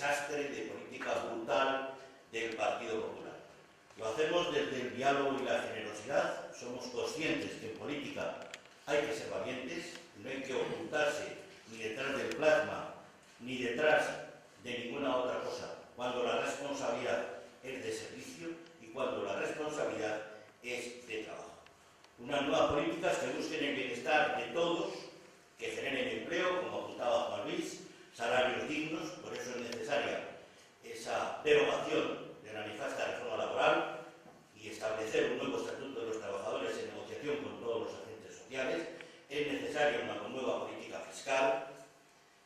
desastre de política brutal del Partido Popular. Lo hacemos desde el diálogo y la generosidad. Somos conscientes que en política hay que ser valientes, no hay que ocultarse ni detrás del plasma, ni detrás de ninguna otra cosa, cuando la responsabilidad es de servicio y cuando la responsabilidad es de trabajo. Unas nuevas políticas que busquen el bienestar de todos, que generen empleo, como apuntaba Juan Luis, salarios dignos. Por eso es necesaria esa derogación de la nefasta reforma laboral y establecer un nuevo estatuto de los trabajadores en negociación con todos los agentes sociales. Es necesaria una nueva política fiscal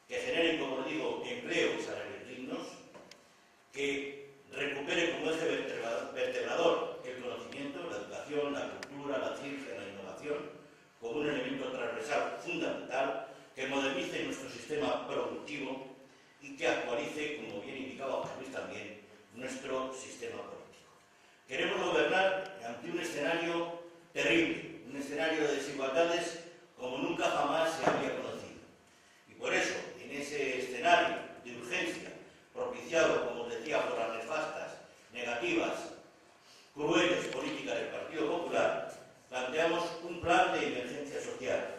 que genere, como digo, empleo y salarios dignos, que recupere como eje vertebrador el conocimiento, la educación, la cultura, la ciencia, la innovación, como un elemento transversal fundamental, que modernice nuestro sistema productivo y que actualice, como bien indicaba Juan Luis también, nuestro sistema político. Queremos gobernar ante un escenario terrible, un escenario de desigualdades como nunca jamás se había conocido. Y por eso, en ese escenario de urgencia, propiciado, como os decía, por las nefastas, negativas, crueles políticas del Partido Popular, planteamos un plan de emergencia social.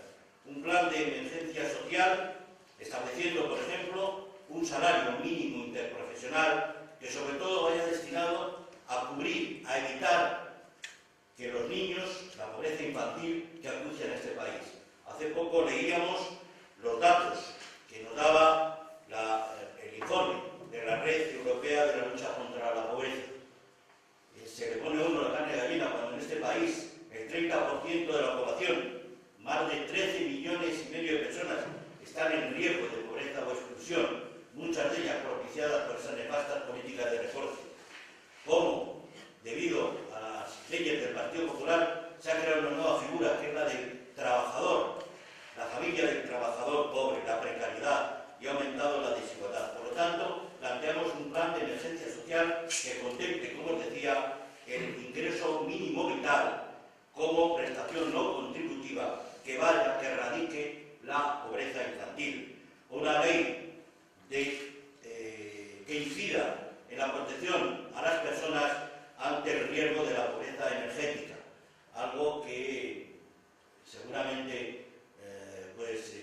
Un plan de emergencia social estableciendo, por ejemplo, un salario mínimo interprofesional que sobre todo vaya destinado a cubrir, a evitar que los niños, la pobreza infantil que acucia en este país. Hace poco leíamos los datos que nos daba el informe de la Red Europea de la Lucha contra la Pobreza. Se le pone uno la carne de gallina cuando en este país el 30% de la población, más de 13 millones y medio de personas, están en riesgo de pobreza o exclusión, muchas de ellas propiciadas por esas nefastas políticas de recorte. Cómo, debido a las leyes del Partido Popular, se ha creado una nueva figura, que es la del trabajador, la familia del trabajador pobre, la precariedad, y ha aumentado la desigualdad. Por lo tanto, planteamos un plan de emergencia social que contemple, como os decía, el ingreso mínimo vital como prestación no contributiva que vaya, que erradique la pobreza infantil. Una ley que incida en la protección a las personas ante el riesgo de la pobreza energética, algo que seguramente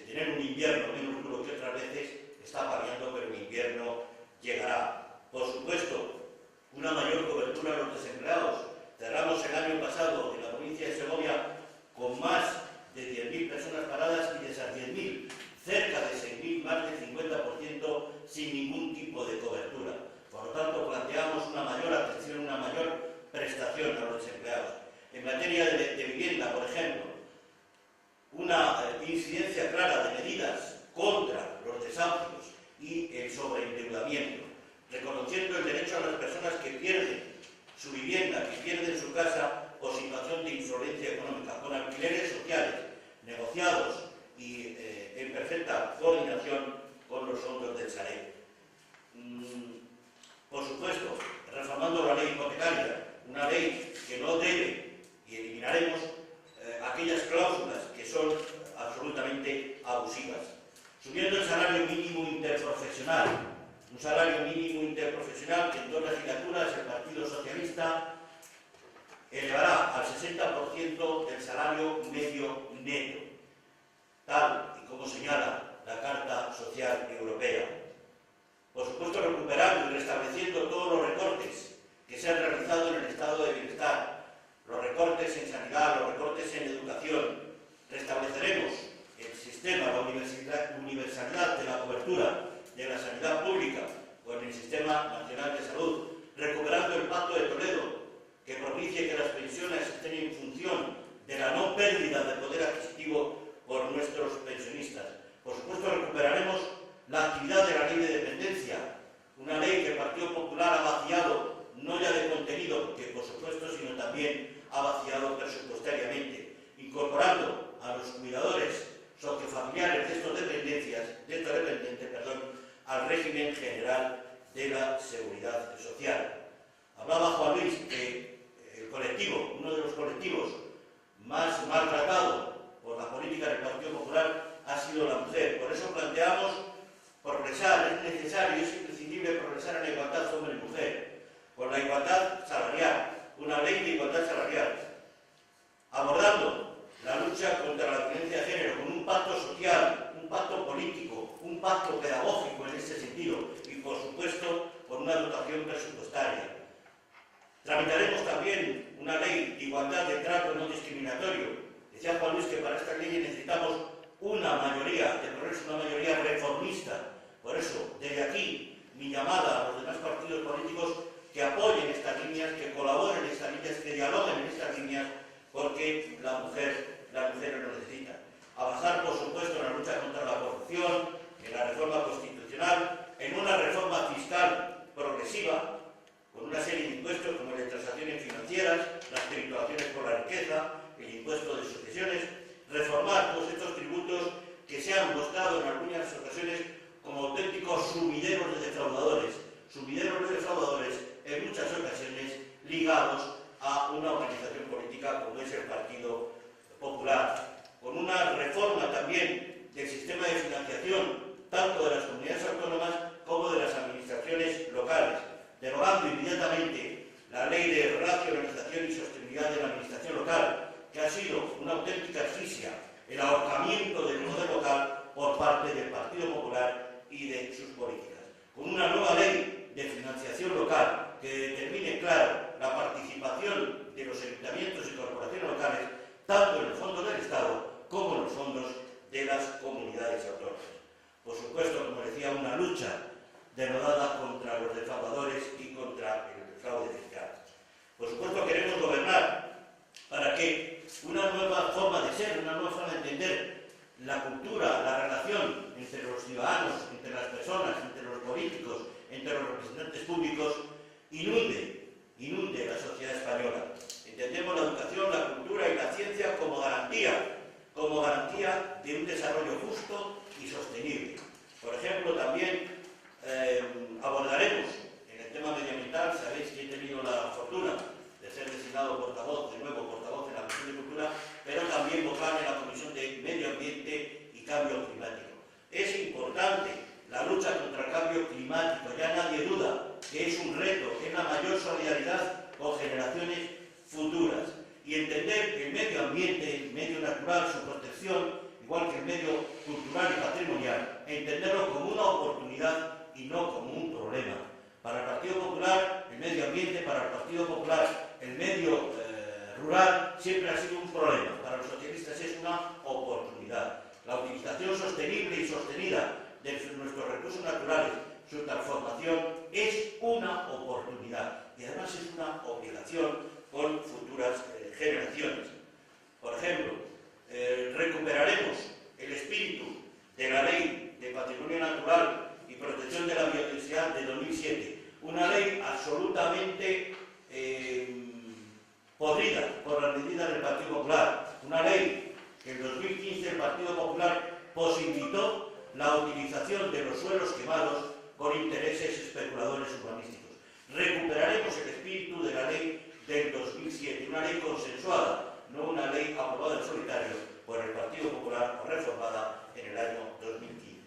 tener un invierno menos duro que otras veces está paliando, pero el invierno llegará. Por supuesto, una mayor cobertura a los desempleados. Cerramos el año pasado en la provincia de Segovia con más de 10.000 personas paradas y de esas 10.000, cerca de 6.000, más del 50% sin ningún tipo de cobertura. Por lo tanto, planteamos una mayor atención, una mayor prestación a los desempleados. En materia de vivienda, por ejemplo, una incidencia clara de medidas contra los desahucios y el sobreendeudamiento, reconociendo el derecho a las personas que pierden su vivienda, que pierden su casa o situación de insolvencia económica, con alquileres sociales negociados y en perfecta coordinación con los fondos del Sareb. Por supuesto, reformando la ley hipotecaria, una ley que no debe, y eliminaremos aquellas cláusulas que son absolutamente abusivas. Subiendo el salario mínimo interprofesional, un salario mínimo interprofesional que en 2 legislaturas el Partido Socialista elevará al 60% del salario medio neto, tal y como señala la Carta Social Europea. Por supuesto, recuperando y restableciendo todos los recortes que se han realizado en el estado de bienestar, los recortes en sanidad, los recortes en educación. Restableceremos el sistema, la universalidad de la cobertura de la sanidad pública con el Sistema Nacional de Salud, recuperando el Pacto de Toledo, que propicie que las pensiones estén en función de la no pérdida de poder adquisitivo por nuestros pensionistas. Por supuesto, recuperaremos la actividad de la ley de dependencia, una ley que el Partido Popular ha vaciado, no ya de contenido, porque por supuesto, sino también ha vaciado presupuestariamente, incorporando a los cuidadores sociofamiliares de estos dependientes, al régimen general de la seguridad social. Hablaba Juan Luis que el colectivo, uno de los colectivos más maltratados por la política del Partido Popular ha sido la mujer. Por eso planteamos progresar, es necesario, es imprescindible progresar igualdad salarial, una ley de igualdad salarial, abordando la lucha contra la violencia de género con un pacto social, un pacto político, un pacto pedagógico en ese sentido y, por supuesto, con una dotación presupuestaria. Tramitaremos también una ley de igualdad de trato no discriminatorio. Decía Juan Luis que para esta ley necesitamos una mayoría de progreso, una mayoría reformista. Por eso, desde aquí, mi llamada a los demás partidos políticos que apoyen estas líneas, que colaboren en estas líneas, que dialoguen en estas líneas, porque las mujeres lo necesitan. Avanzar, por supuesto, en la lucha contra la corrupción, en la reforma constitucional, en una reforma fiscal progresiva, con una serie de impuestos como el de transacciones financieras, las tributaciones por la riqueza, el impuesto de sucesiones, reformar todos estos tributos que se han mostrado en algunas ocasiones como auténticos sumideros de defraudadores en muchas ocasiones ligados a una organización política como es el Partido Popular, con una reforma también del sistema de financiación tanto de las comunidades autónomas como de las administraciones locales, derogando inmediatamente la ley de racionalización y sostenibilidad de la administración local, que ha sido una auténtica asfixia, el ahorcamiento del poder local por parte del Partido Popular y de sus políticas, con una nueva ley de financiación local que determine, claro, la participación de los ayuntamientos y corporaciones locales, tanto en los fondos del Estado como en los fondos de las comunidades autónomas. Por supuesto, como decía, una lucha denodada contra los defraudadores y contra el fraude fiscal. Por supuesto, queremos gobernar para que una nueva forma de ser, una nueva forma de entender la cultura, la relación entre los ciudadanos, entre las personas, entre los políticos, entre los representantes públicos, inunde la sociedad española. Entendemos la educación, la cultura y la ciencia como garantía de un desarrollo justo y sostenible. Por ejemplo, también abordaremos en el tema medioambiental. Sabéis que he tenido la fortuna de ser designado portavoz, de nuevo portavoz en la Comisión de Cultura, pero también vocal en la Comisión de Medio Ambiente y Cambio Climático. Es importante la lucha contra el cambio climático, ya nadie duda que es un reto, que es la mayor solidaridad con generaciones futuras. Y entender que el medio ambiente, el medio natural, su protección, igual que el medio cultural y patrimonial, entenderlo como una oportunidad y no como un problema. Para el Partido Popular, el medio ambiente, para el Partido Popular, el medio rural, siempre ha sido un problema. Para los socialistas es una oportunidad. La utilización sostenible y sostenida de nuestros recursos naturales, su transformación, es una oportunidad y además es una obligación con futuras generaciones. Por ejemplo, recuperaremos el espíritu de la Ley de Patrimonio Natural y Protección de la Biodiversidad de 2007, una ley absolutamente podrida por las medidas del Partido Popular, una ley que en 2015 el Partido Popular posibilitó la utilización de los suelos quemados con intereses especuladores urbanísticos. Recuperaremos el espíritu de la ley del 2007, una ley consensuada, no una ley aprobada en solitario por el Partido Popular o reformada en el año 2015.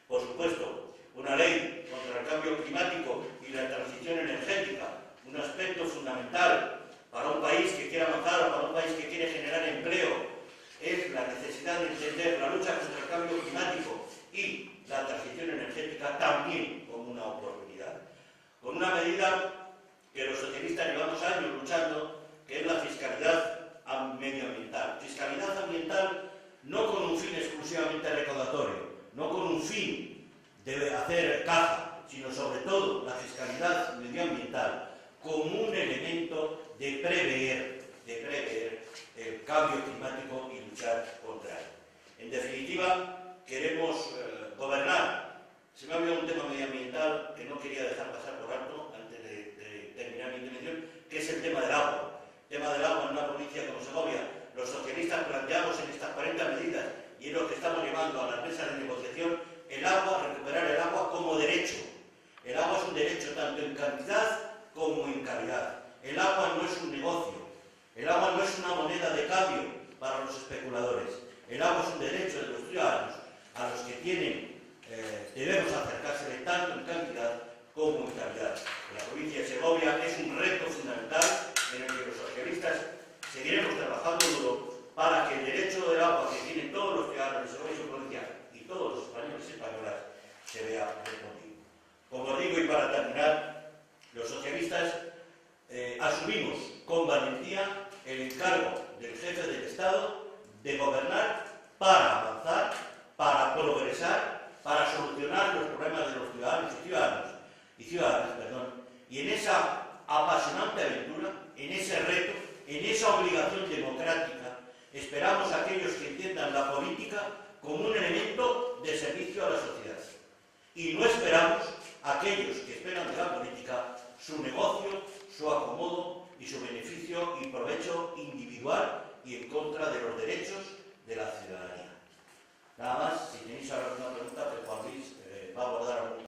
Por supuesto, una ley contra el cambio climático y la transición energética, un aspecto fundamental para un país que quiere avanzar o para un país que quiere generar empleo, es la necesidad de entender la lucha contra el cambio climático y la transición energética también como una oportunidad, con una medida que los socialistas llevamos años luchando, que es la fiscalidad medioambiental. Fiscalidad ambiental no con un fin exclusivamente recaudatorio, no con un fin de hacer caja, sino sobre todo la fiscalidad medioambiental como un elemento de prever el cambio climático y luchar contra él. En definitiva, queremos gobernar. Se me ha olvidado un tema medioambiental que no quería dejar pasar por alto antes de terminar mi intervención, que es el tema del agua. El tema del agua en una provincia como Segovia. Los socialistas planteamos en estas 40 medidas y es lo que estamos llevando a las mesas de negociación, el agua, recuperar el agua como derecho. El agua es un derecho tanto en cantidad como en calidad. El agua no es un negocio. El agua no es una moneda de cambio para los especuladores. El agua es un derecho de los ciudadanos a los que debemos acercársele tanto en cantidad como en calidad. En la provincia de Segovia es un reto seguiremos trabajando duro para que el derecho del agua que tienen todos los ciudadanos de servicio provincial y todos los españoles y españolas se vea respondido. Como digo, y para terminar, los socialistas asumimos con valentía el encargo del jefe del Estado de gobernar para avanzar, para progresar, para solucionar los problemas de los ciudadanos y ciudadanas, y en esa apasionante aventura, en ese reto, en esa obligación democrática, esperamos a aquellos que entiendan la política como un elemento de servicio a la sociedad. Y no esperamos a aquellos que esperan de la política su negocio, su acomodo y su beneficio y provecho individual y en contra